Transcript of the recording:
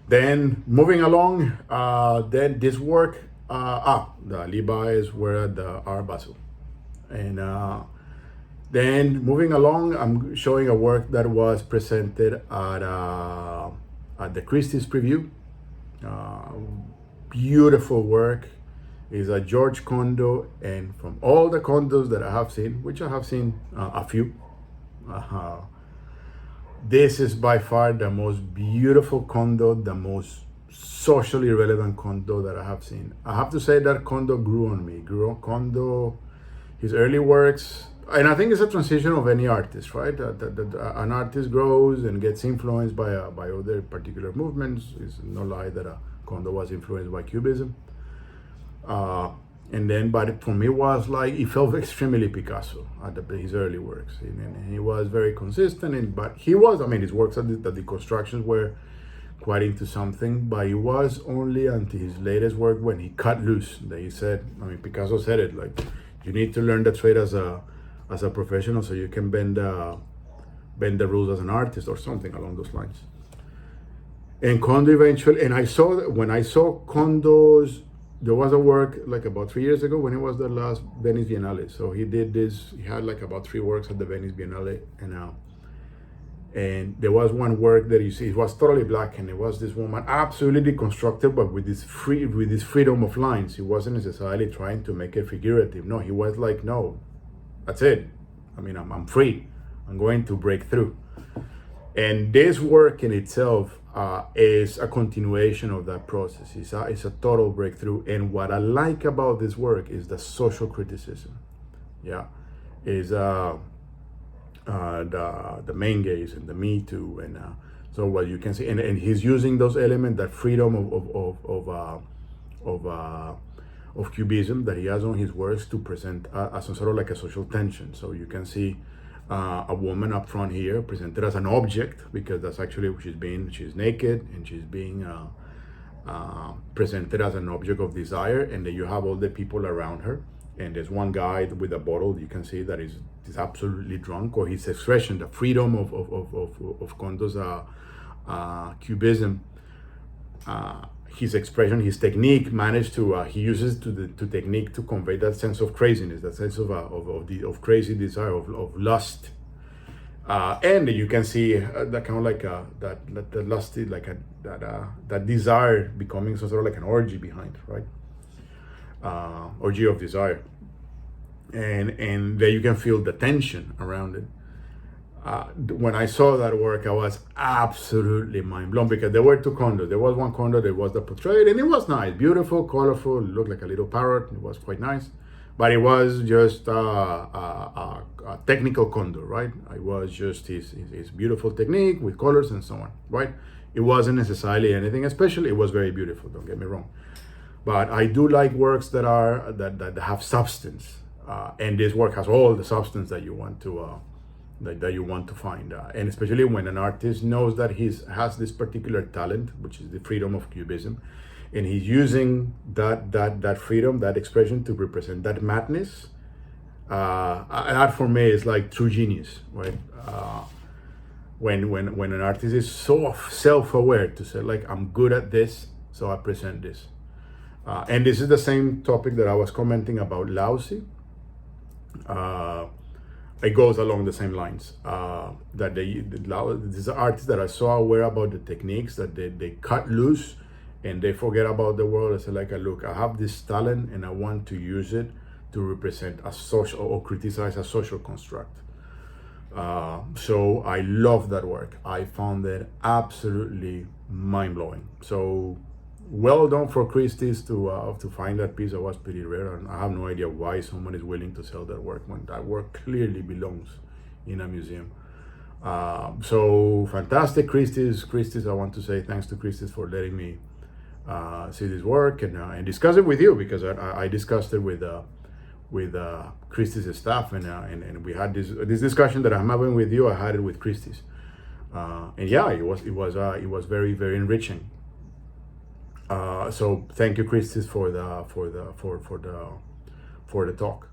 Then moving along, then this work, the Levi's were at the Art Basel. And then moving along, I'm showing a work that was presented at the Christie's preview. Uh, Beautiful work. Is a George Condo, and from all the condos that I have seen, which I have seen a few, uh, this is by far the most beautiful condo, the most socially relevant condo that I have seen. I have to say that condo grew on me. Condo, his early works, and I think it's a transition of any artist, right? An artist grows and gets influenced by other particular movements. It's no lie that Condo was influenced by Cubism. And then, but for me, it was like it felt extremely Picasso at his early works, and he was very consistent. But he was, I mean, his works at the constructions were quite into something. But it was only until his latest work when he cut loose that he said, I mean, Picasso said it, like, you need to learn the trade as a professional so you can bend the rules as an artist or something along those lines. And Condo eventually, and I saw that when I saw Condo's. There was a work like about 3 years ago when it was the last Venice Biennale. So he did this. He had like about 3 works at the Venice Biennale, and there was one work that you see. It was totally black, and it was this woman absolutely deconstructed, but with this freedom of lines. He wasn't necessarily trying to make it figurative. No, he was like, no, that's it. I mean, I'm free. I'm going to break through. And this work in itself is a continuation of that process. It's a total breakthrough. And what I like about this work is the social criticism. Yeah, is the main gaze and the Me Too, and so what you can see, and he's using those elements, that freedom of cubism that he has on his works to present as some sort of like a social tension. So you can see. A woman up front here presented as an object, because that's actually she's naked and she's being presented as an object of desire, and then you have all the people around her, and there's one guy with a bottle. You can see that is absolutely drunk, or his expression, the freedom of Condo's cubism, his expression, his technique managed to he uses to technique to convey that sense of craziness, that sense of crazy desire, of lust, and you can see that kind of like that lusty, like that desire becoming some sort of like an orgy behind, right? Orgy of desire, and there you can feel the tension around it. When I saw that work, I was absolutely mind blown, because there were 2 condos. There was one condo that was the portrait, and it was nice, beautiful, colorful. It looked like a little parrot. It was quite nice, but it was just a technical condo, right? It was just his beautiful technique with colors and so on, right? It wasn't necessarily anything special. It was very beautiful. Don't get me wrong, but I do like works that are that have substance, and this work has all the substance that you want to. That you want to find, and especially when an artist knows that he has this particular talent, which is the freedom of cubism, and he's using that freedom, that expression, to represent that madness. That for me is like true genius, right? When an artist is so self-aware to say, like, I'm good at this, so I present this. And this is the same topic that I was commenting about Laozi. It goes along the same lines, that these artists that are so aware about the techniques that they cut loose and they forget about the world. I say, like, look, I have this talent and I want to use it to represent a social or criticize a social construct. So I love that work. I found it absolutely mind-blowing. So well done for Christie's to find that piece. That was pretty rare, and I have no idea why someone is willing to sell that work when that work clearly belongs in a museum. So fantastic, Christie's. I want to say thanks to Christie's for letting me see this work and discuss it with you, because I discussed it with Christie's staff, and we had this discussion that I'm having with you. I had it with Christie's, and yeah, it was very, very enriching. So thank you, Christie's, for the talk.